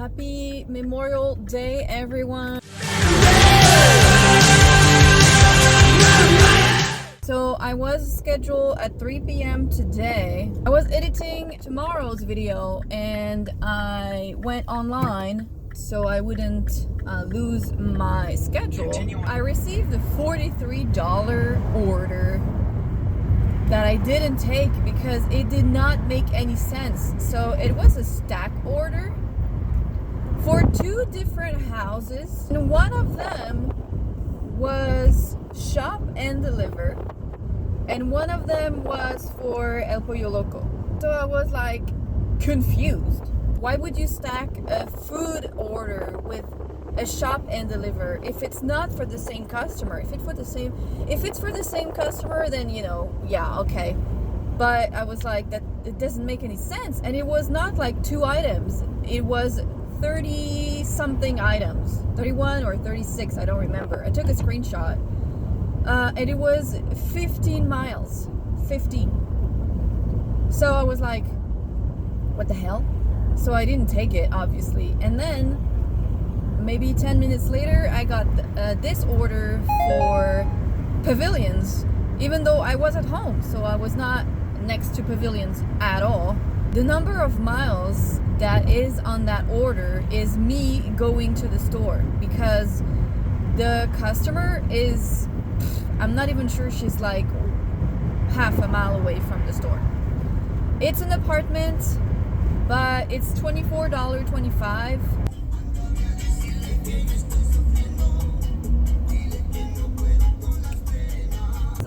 Happy Memorial Day, everyone. So I was scheduled at 3 p.m. today. I was editing tomorrow's video and I went online so I wouldn't lose my schedule. I received a $43 order that I didn't take because it did not make any sense. So it was a stack order for 2 different houses, and one of them was shop and deliver, and one of them was for El Pollo Loco. So I was like confused. Why would you stack a food order with a shop and deliver if it's not for the same customer? If it's for the same customer, then yeah, okay. But I was like, that it doesn't make any sense. And it was not like 2 items. It was 30 something items, 31 or 36, I don't remember. I took a screenshot. And it was 15 miles. 15. So I was like, what the hell? So I didn't take it, obviously. And then maybe 10 minutes later, I got this order for pavilions, even though I was at home. So I was not next to pavilions at all. The number of miles that is on that order is me going to the store, because the customer is, I'm not even sure, she's like half a mile away from the store. It's an apartment, but it's $24.25.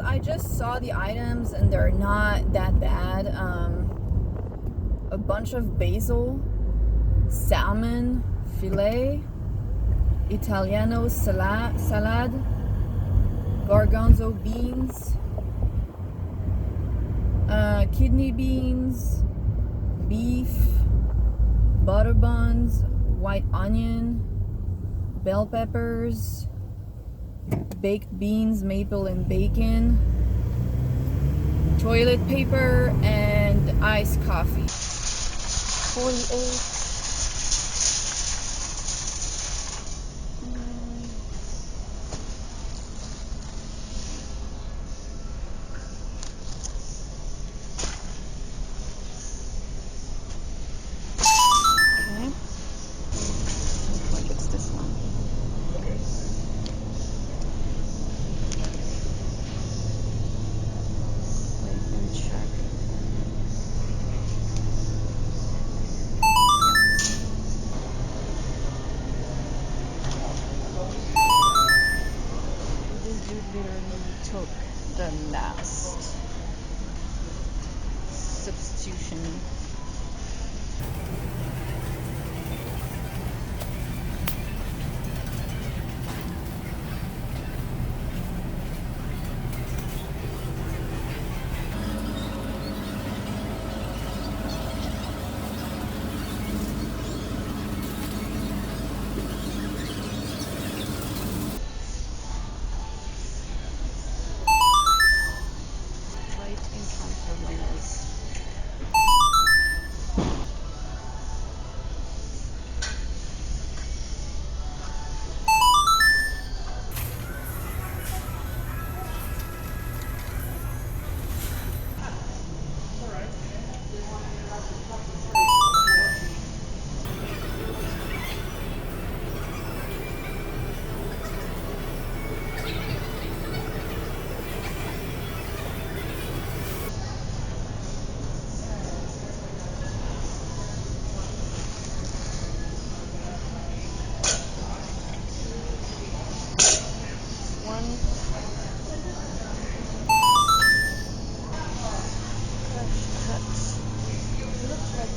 I just saw the items and they're not that bad. A bunch of basil, salmon, filet, Italiano salad, garbanzo beans, kidney beans, beef, butter buns, white onion, bell peppers, baked beans, maple and bacon, toilet paper, and iced coffee. 48. Took the last substitution.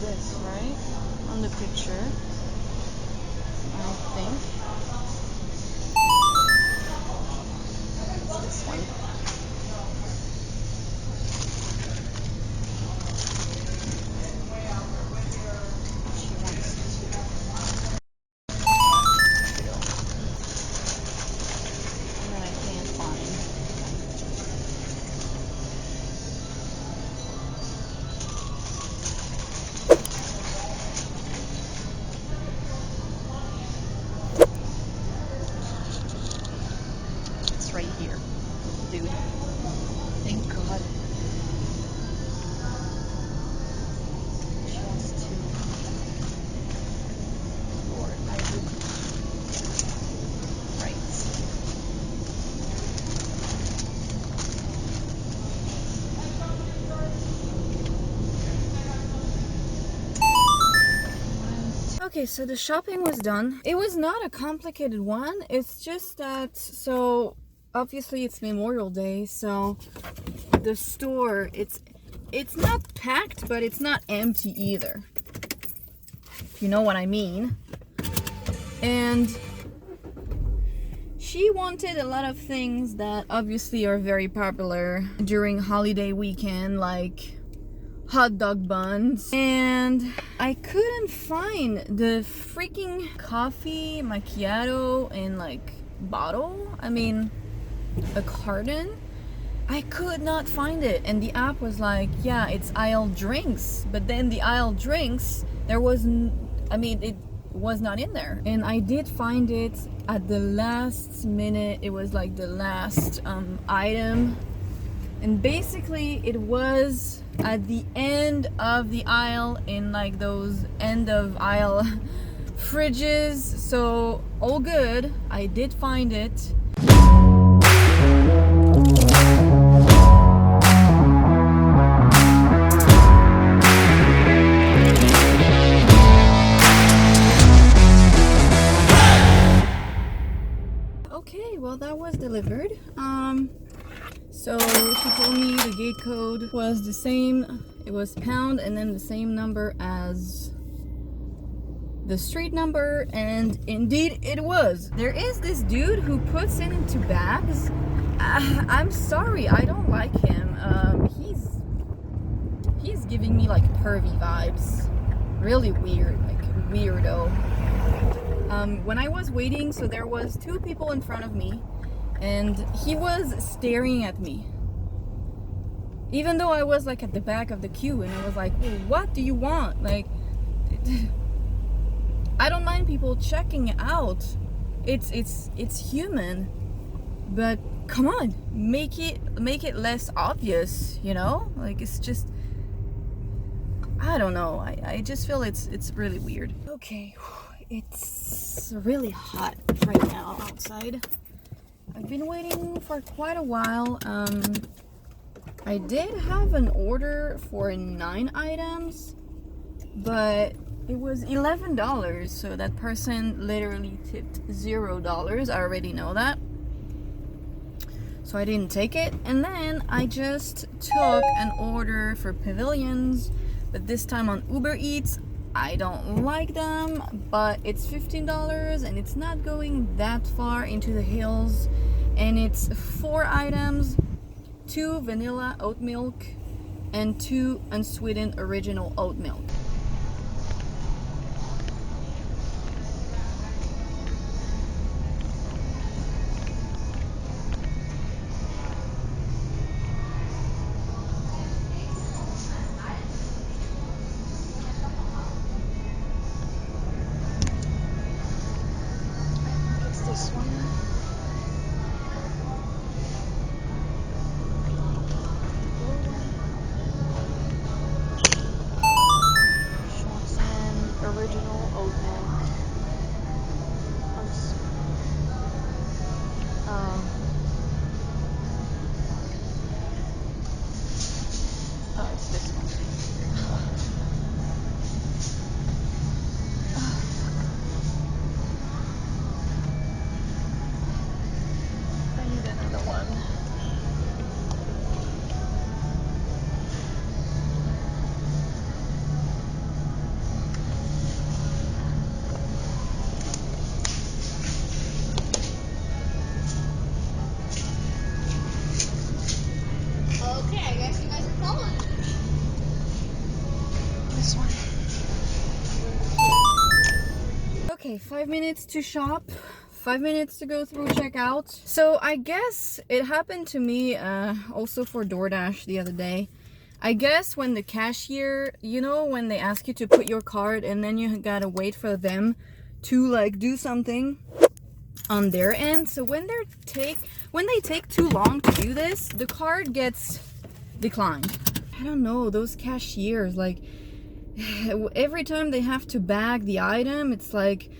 This, right? On the picture, I think. It's this one. She wants to. And then I can't find. Okay, so the shopping was done. It was not a complicated one. It's just that, so obviously it's Memorial Day, so the store, it's not packed, but it's not empty either, if you know what I mean. And she wanted a lot of things that obviously are very popular during holiday weekend, like hot dog buns. And I couldn't find the freaking coffee macchiato in like bottle. I mean, a carton. I could not find it. And the app was like, yeah, it's aisle drinks. But then the aisle drinks, there was, it was not in there. And I did find it at the last minute. It was like the last item. And basically it was at the end of the aisle in like those end of aisle fridges. So all good. I did find it. Okay, well that was delivered. So she told me the gate code was the same. It was pound and then the same number as the street number, and indeed it was. There is this dude who puts it into bags. I'm sorry, I don't like him. He's giving me like pervy vibes. Really weird, like weirdo. When I was waiting, so there was 2 people in front of me, and he was staring at me. Even though I was like at the back of the queue, and I was like, well, what do you want? Like, I don't mind people checking out. It's human. But come on, make it less obvious, you know? Like, it's just, I don't know. I just feel it's really weird. Okay. It's really hot right now outside. I've been waiting for quite a while. I did have an order for 9 items, but it was $11, so that person literally tipped $0. I already know that. So I didn't take it. And then I just took an order for pavilions, but this time on UberEats. I don't like them, but it's $15 and it's not going that far into the hills, and it's 4 items, 2 vanilla oat milk and 2 unsweetened original oat milk. This one. And original oat milk. Oh, it's this one. I need another one. Okay, I guess you guys are following. This one. Okay, 5 minutes to shop, 5 minutes to go through checkout. So I guess it happened to me also for Doordash the other day. I guess when the cashier, you know, when they ask you to put your card and then you gotta wait for them to like do something on their end. So when they take too long to do this, the card gets declined. I don't know, those cashiers, like every time they have to bag the item, it's like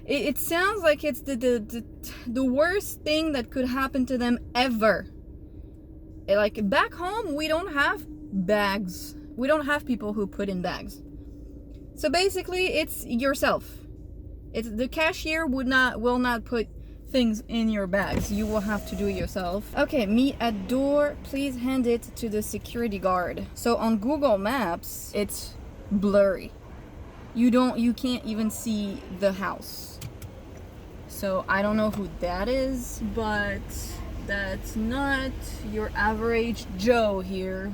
it sounds like it's the worst thing that could happen to them ever. Like back home, we don't have bags. We don't have people who put in bags. So basically, it's yourself. It's the cashier will not put things in your bags. You will have to do it yourself. Okay, meet at door. Please hand it to the security guard. So on Google Maps, it's blurry. You can't even see the house. So I don't know who that is, but that's not your average Joe here.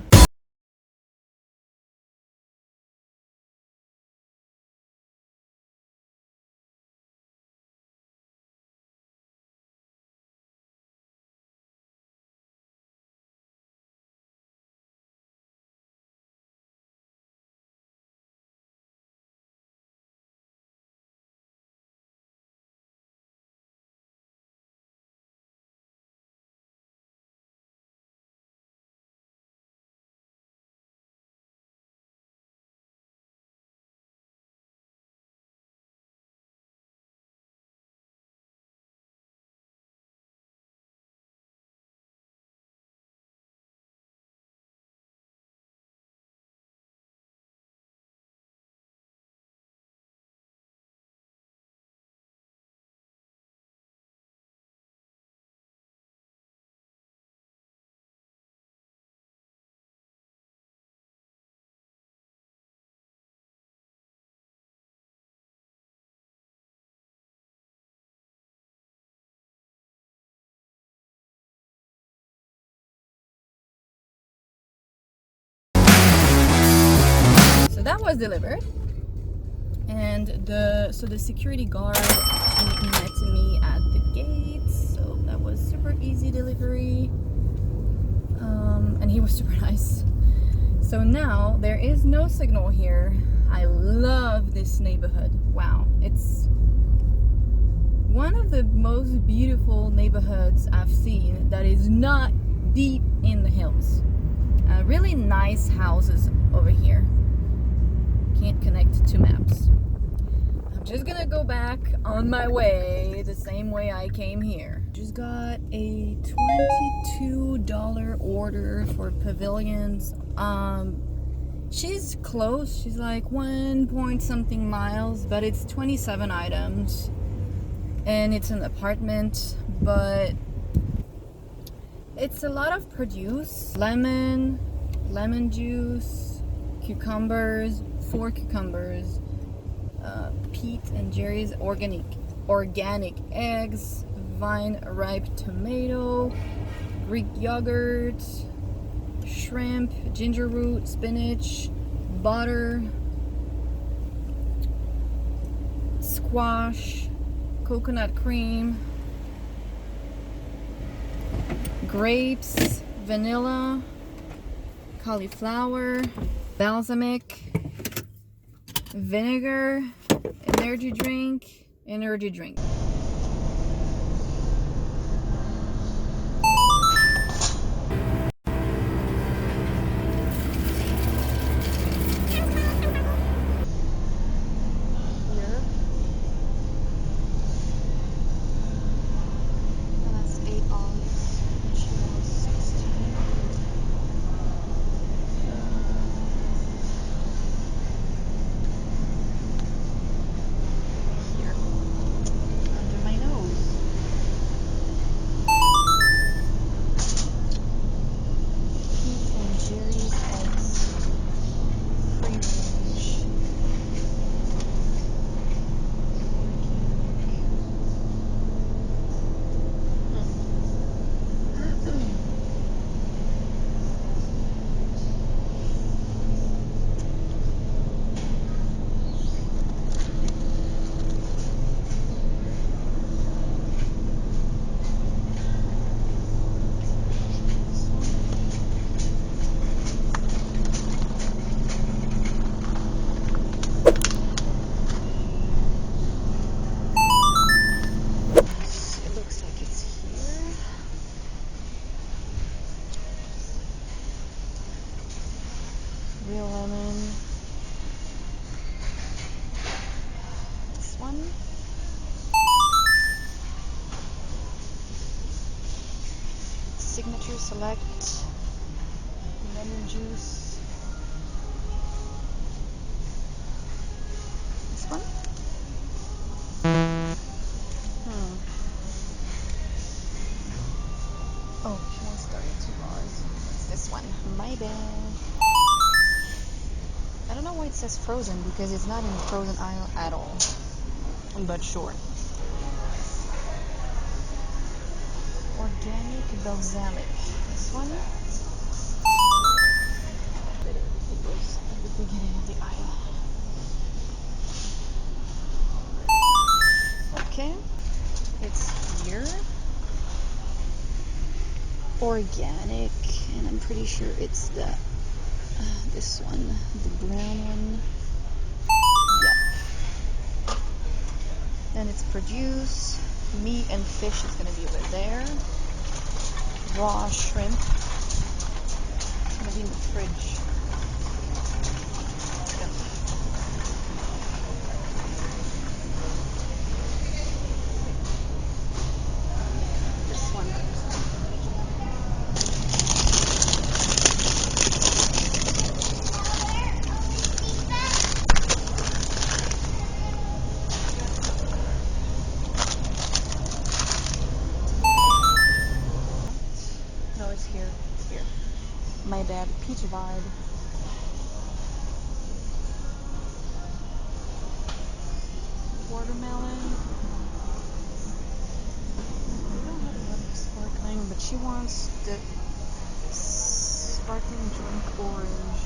So that was delivered, and the security guard, he met me at the gate. So that was super easy delivery, and he was super nice. So now there is no signal here. I love this neighborhood. Wow, it's one of the most beautiful neighborhoods I've seen that is not deep in the hills. Really nice houses over here. Can't connect to maps. I'm just gonna go back on my way the same way I came here. Just got a $22 order for pavilions. She's close. She's like 1 point something miles, but it's 27 items. And it's an apartment, but it's a lot of produce. Lemon juice, cucumbers, 4 cucumbers, Pete and Jerry's organic eggs, vine ripe tomato, Greek yogurt, shrimp, ginger root, spinach, butter, squash, coconut cream, grapes, vanilla, cauliflower, balsamic, vinegar, energy drink. Real lemon. This one. Signature Select. Lemon juice. it says frozen because it's not in the frozen aisle at all. But sure. Organic balsamic. This one. It was at the beginning of the aisle. Okay. It's here. Organic, and I'm pretty sure it's the this one, the brown one. Yep. Then it's produce. Meat and fish is gonna be over there. Raw shrimp. It's gonna be in the fridge. Yep. This one. No, it's here. It's here. My bad. Peach vibe. Watermelon. We don't have a lot of sparkling, but she wants the sparkling drink orange.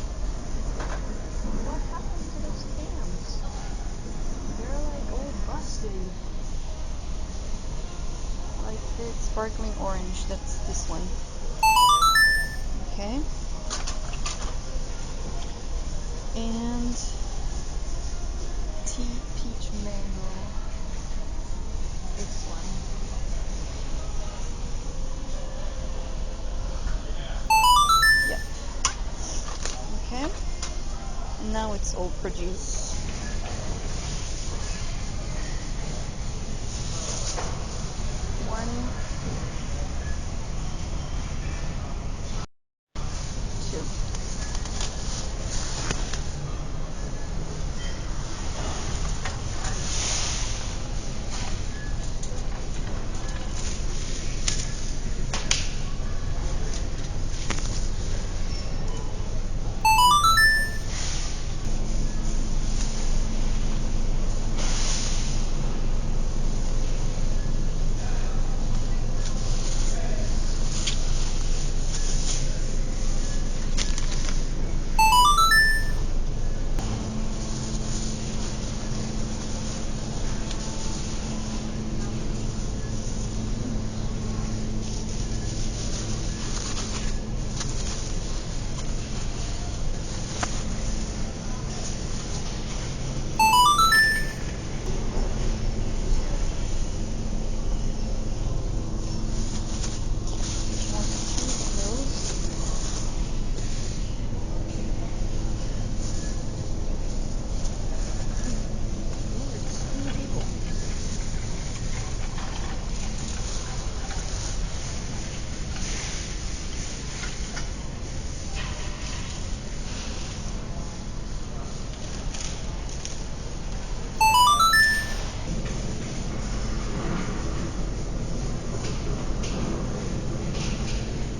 What happened to those cans? They're like all busted. Like the sparkling orange. That's this one. Okay. And tea peach mango. This one. Yep. Okay. And now it's all produce. One, two.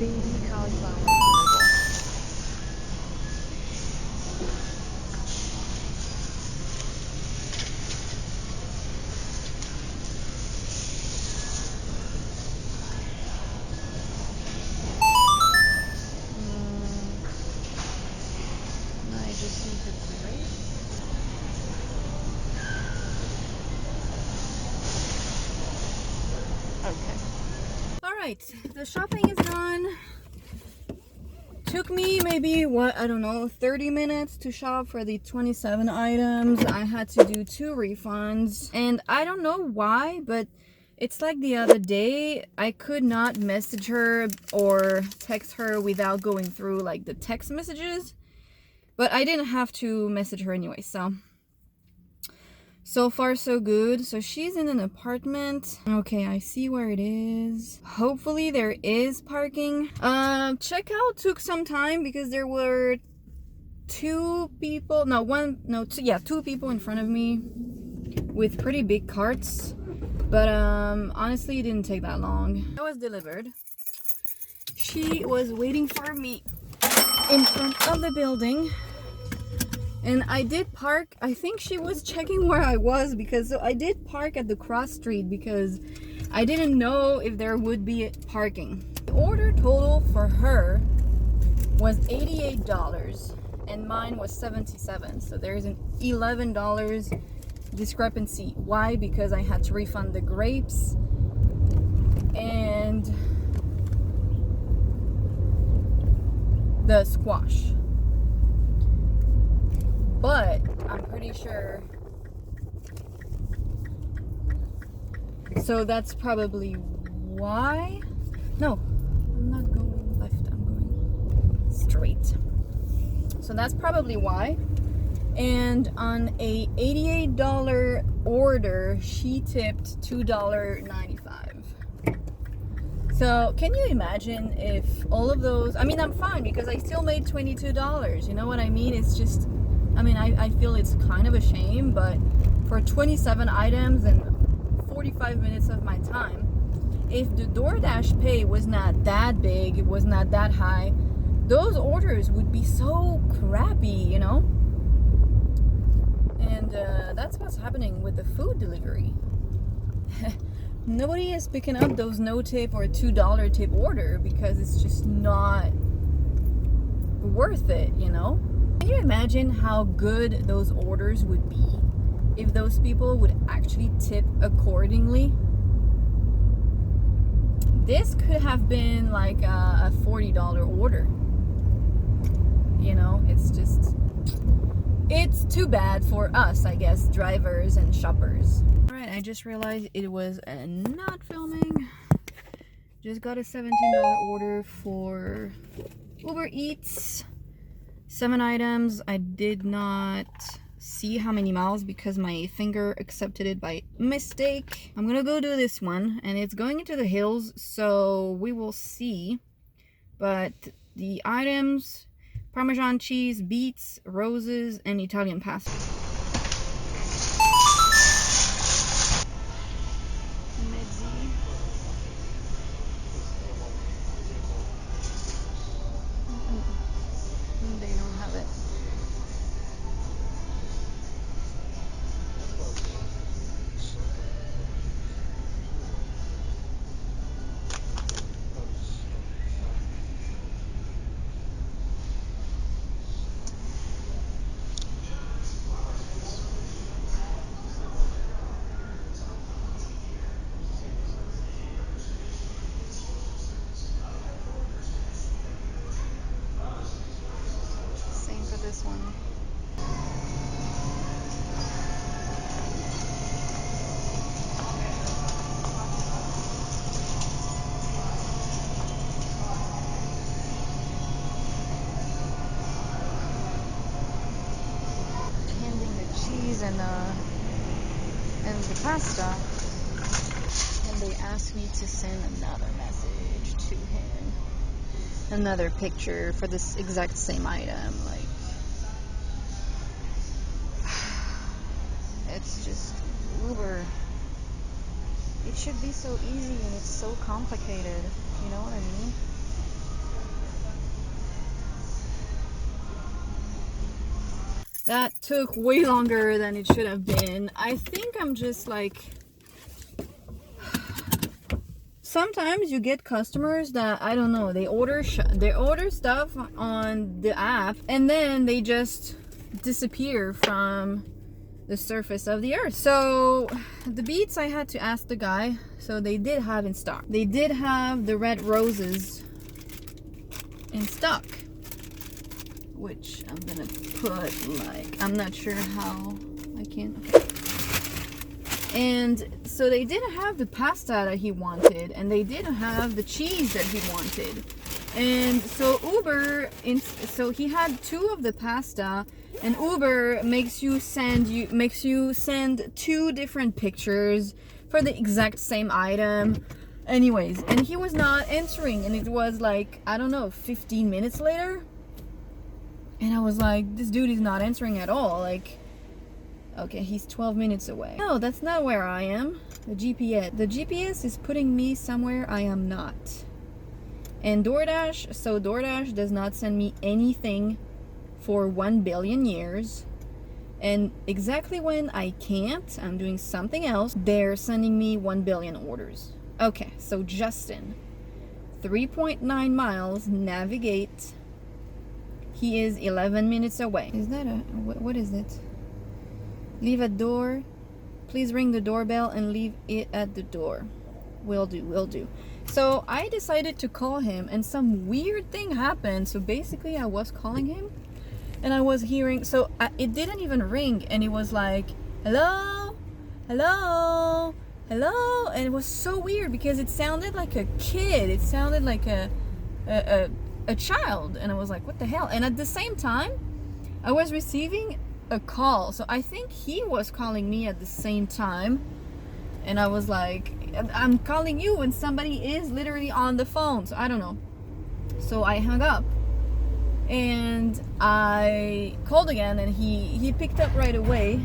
Baby cauliflower. I just need the grape. Okay. Alright, the shopping is done. Took me maybe, I don't know, 30 minutes to shop for the 27 items. I had to do 2 refunds. And I don't know why, but it's like the other day, I could not message her or text her without going through like the text messages. But I didn't have to message her anyway, so far so good. So she's in an apartment. Okay, I see where it is. Hopefully there is parking. Checkout took some time because there were 2 people, two people in front of me with pretty big carts. But honestly, it didn't take that long. I was delivered. She was waiting for me in front of the building. And I did park, I think she was checking where I was, because I did park at the cross street because I didn't know if there would be parking. The order total for her was $88 and mine was $77. So there's an $11 discrepancy. Why? Because I had to refund the grapes and the squash. But I'm pretty sure, so that's probably why. No, I'm not going left, I'm going straight. So that's probably why. And on a $88 order, she tipped $2.95. So can you imagine if all of those, I mean, I'm fine because I still made $22. You know what I mean? It's just, I mean, I feel it's kind of a shame, but for 27 items and 45 minutes of my time, if the DoorDash pay was not that big, it was not that high, those orders would be so crappy, you know? And that's what's happening with the food delivery. Nobody is picking up those no tip or $2 tip order because it's just not worth it, you know? Can you imagine how good those orders would be if those people would actually tip accordingly? This could have been like a $40 order. You know, it's just, it's too bad for us, I guess, drivers and shoppers. All right, I just realized it was not filming. Just got a $17 order for UberEats. 7 items. I did not see how many miles because my finger accepted it by mistake. I'm gonna go do this one, and it's going into the hills, so we will see. But the items: Parmesan cheese, beets, roses, and Italian pasta. They don't have it. Same for this one. Handing the cheese and the pasta, and they asked me to send another message to him, another picture for this exact same item. Like, it's just Uber. It should be so easy and it's so complicated. You know what I mean? That took way longer than it should have been. I think I'm just like, sometimes you get customers that, I don't know, they order stuff on the app and then they just disappear from the surface of the earth. So the beets, I had to ask the guy, so they did have in stock. They did have the red roses in stock, which I'm gonna put, like, I'm not sure how I can, okay. And so they didn't have the pasta that he wanted, and they didn't have the cheese that he wanted. And so Uber, so he had 2 of the pasta, and Uber makes you send 2 different pictures for the exact same item. Anyways, and he was not answering, and it was like, I don't know, 15 minutes later. And I was like, this dude is not answering at all. Like, okay, he's 12 minutes away. No, that's not where I am. The GPS is putting me somewhere I am not. And DoorDash does not send me anything for 1 billion years. And exactly when I can't, I'm doing something else, they're sending me 1 billion orders. Okay, so Justin, 3.9 miles, navigate. He is 11 minutes away. Is that what is it? Leave at door. Please ring the doorbell and leave it at the door. Will do. So I decided to call him, and some weird thing happened. So basically I was calling him and I was hearing, so it didn't even ring, and it was like, hello, hello, hello, and it was so weird because it sounded like a kid. It sounded like a child, and I was like, what the hell? And at the same time, I was receiving a call, so I think he was calling me at the same time, and I was like, I'm calling you when somebody is literally on the phone. So I don't know. So I hung up. And I called again, and he picked up right away,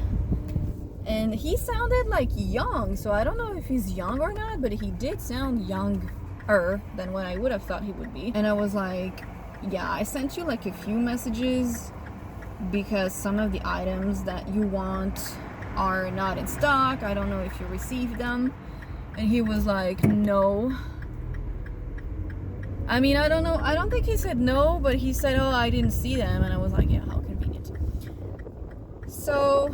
and he sounded like young, so I don't know if he's young or not, but he did sound younger than what I would have thought he would be. And I was like, yeah, I sent you like a few messages because some of the items that you want are not in stock. I don't know if you received them. And he was like, no. I mean, I don't know. I don't think he said no, but he said, oh, I didn't see them. And I was like, yeah, how convenient. So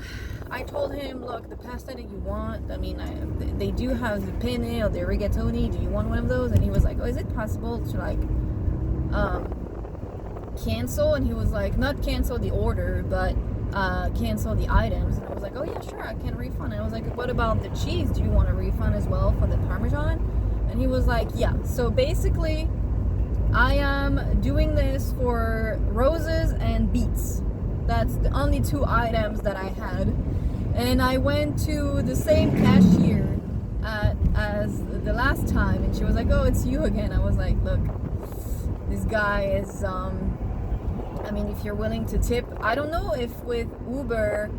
I told him, look, the pasta that you want, I mean, they do have the penne or the rigatoni. Do you want one of those? And he was like, oh, is it possible to like cancel? And he was like, not cancel the order, but cancel the items. And I was like, oh yeah, sure, I can refund. And I was like, what about the cheese? Do you want a refund as well for the Parmesan? And he was like, yeah. So basically, I am doing this for roses and beets. That's the only 2 items that I had. And I went to the same cashier as the last time, and she was like, oh, it's you again. I was like, look, this guy is, I mean, if you're willing to tip, I don't know if with Uber,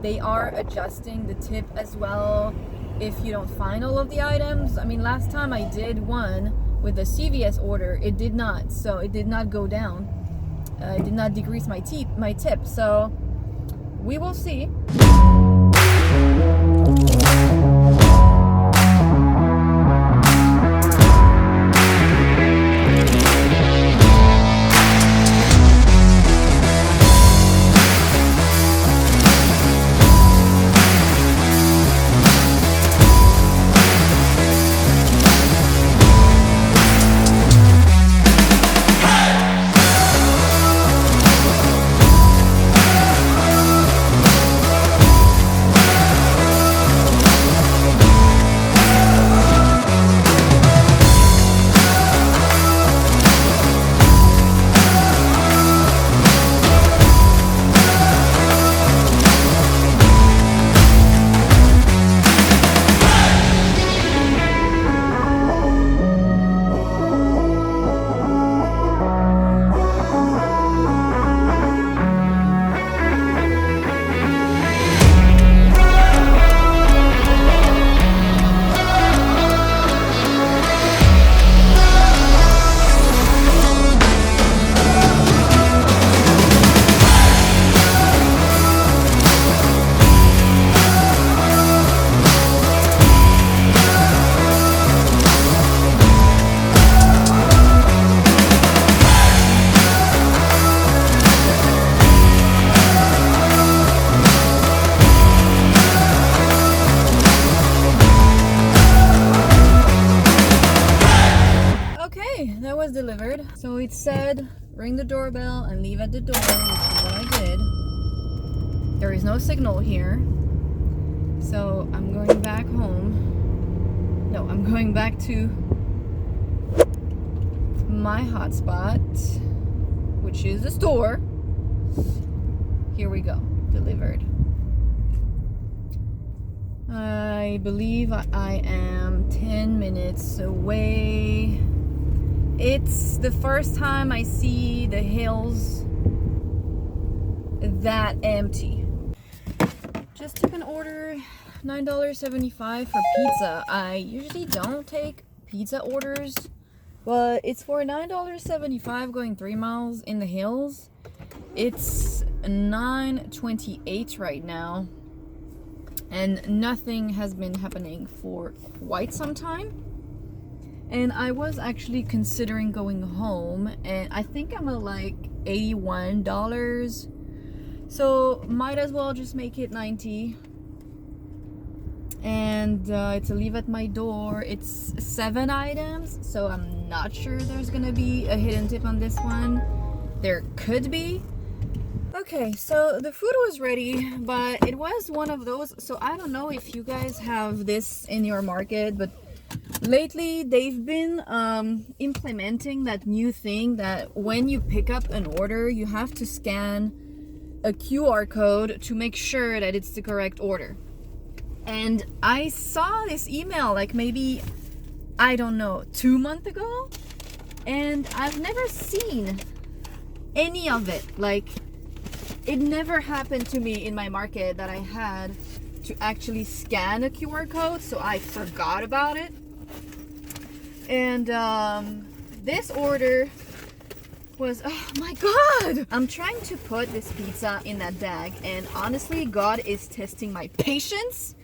they are adjusting the tip as well if you don't find all of the items. I mean, last time I did one with a CVS order, it did not. So it did not go down. It did not decrease my tip. So we will see. That was delivered. So it said ring the doorbell and leave at the door, which is what I did. There is no signal here, so I'm going back home. No, I'm going back to my hotspot, which is the store. Here we go. Delivered. I believe I am 10 minutes away. It's the first time I see the hills that empty. Just took an order, $9.75 for pizza. I usually don't take pizza orders, but it's for $9.75 going 3 miles in the hills. It's 9:28 right now, and nothing has been happening for quite some time. And I was actually considering going home, and I think I'm at like $81, so might as well just make it 90. And it's a leave at my door. It's 7 items, so I'm not sure there's gonna be a hidden tip on this one. There could be. Okay, so the food was ready, but it was one of those, so I don't know if you guys have this in your market, but lately they've been implementing that new thing that when you pick up an order, you have to scan a QR code to make sure that it's the correct order. And I saw this email like maybe, I don't know, 2 months ago, and I've never seen any of it. Like, it never happened to me in my market that I had to actually scan a QR code, so I forgot about it. And this order was, oh my god! I'm trying to put this pizza in that bag, and honestly, God is testing my patience.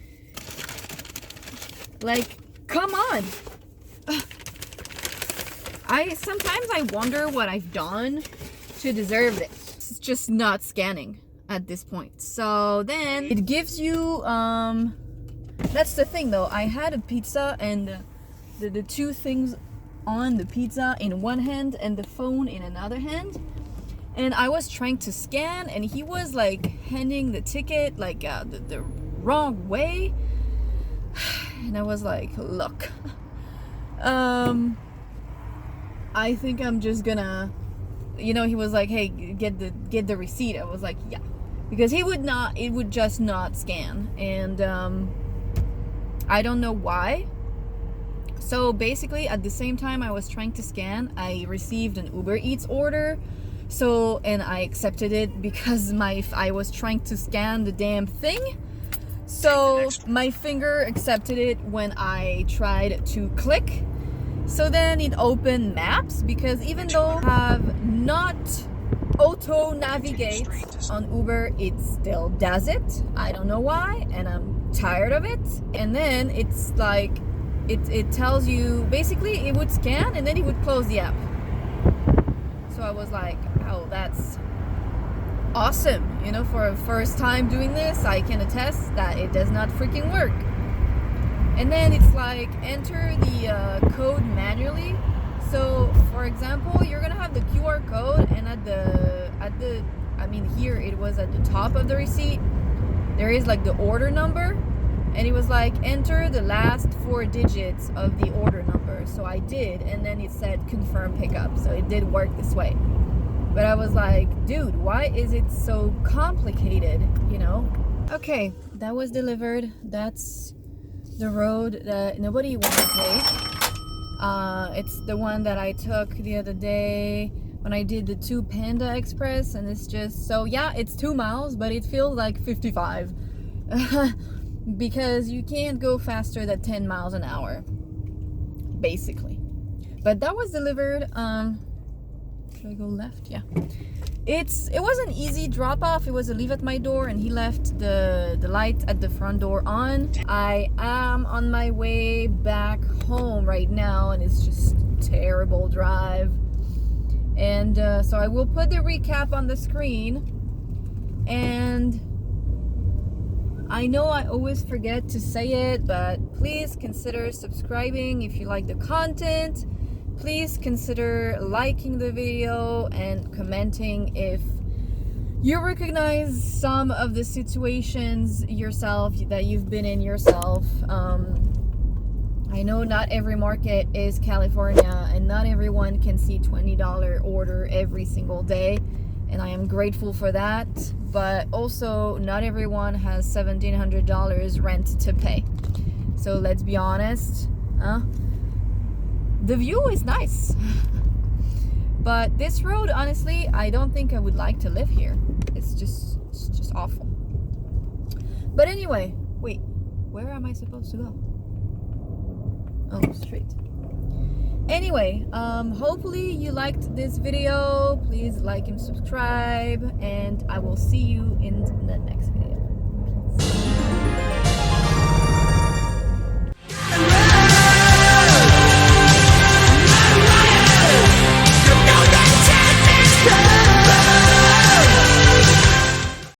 Like, come on! Sometimes I wonder what I've done to deserve this. It's just not scanning at this point. So then it gives you, that's the thing though. I had a pizza and the two things on the pizza in one hand and the phone in another hand. And I was trying to scan, and he was like handing the ticket like the wrong way. And I was like, look, I think I'm just gonna, he was like, hey, get the receipt. I was like, yeah, because it would just not scan. And I don't know why. So basically at the same time I was trying to scan, I received an UberEats order. So, and I accepted it because I was trying to scan the damn thing. So my finger accepted it when I tried to click. So then it opened maps, because even though I have not auto navigate on Uber, it still does it. I don't know why, and I'm tired of it. And then it's like, it tells you, basically it would scan and then it would close the app. So I was like, oh, that's awesome. For a first time doing this, I can attest that it does not freaking work. And then it's like, enter the code manually. So for example, you're gonna have the QR code, and here it was at the top of the receipt, there is like the order number, and it was like, enter the last 4 digits of the order number. So I did, and then it said confirm pickup. So it did work this way. But I was like, dude, why is it so complicated, Okay, that was delivered. That's the road that nobody wants to take. It's the one that I took the other day when I did the 2 Panda Express, and it's just, so yeah, it's 2 miles, but it feels like 55. Because you can't go faster than 10 miles an hour, basically. But that was delivered. Should I go left? Yeah. It was an easy drop off. It was a leave at my door, and he left the light at the front door on. I am on my way back home right now, and it's just a terrible drive. And so I will put the recap on the screen. And I know I always forget to say it, but please consider subscribing if you like the content. Please consider liking the video and commenting if you recognize some of the situations yourself that you've been in yourself. I know not every market is California, and not everyone can see $20 order every single day, and I am grateful for that. But also, not everyone has $1,700 rent to pay. So let's be honest, the view is nice, but this road, honestly, I don't think I would like to live here. It's just awful. But anyway, wait, where am I supposed to go? Oh, straight. Anyway, hopefully you liked this video. Please like and subscribe, and I will see you in the next video.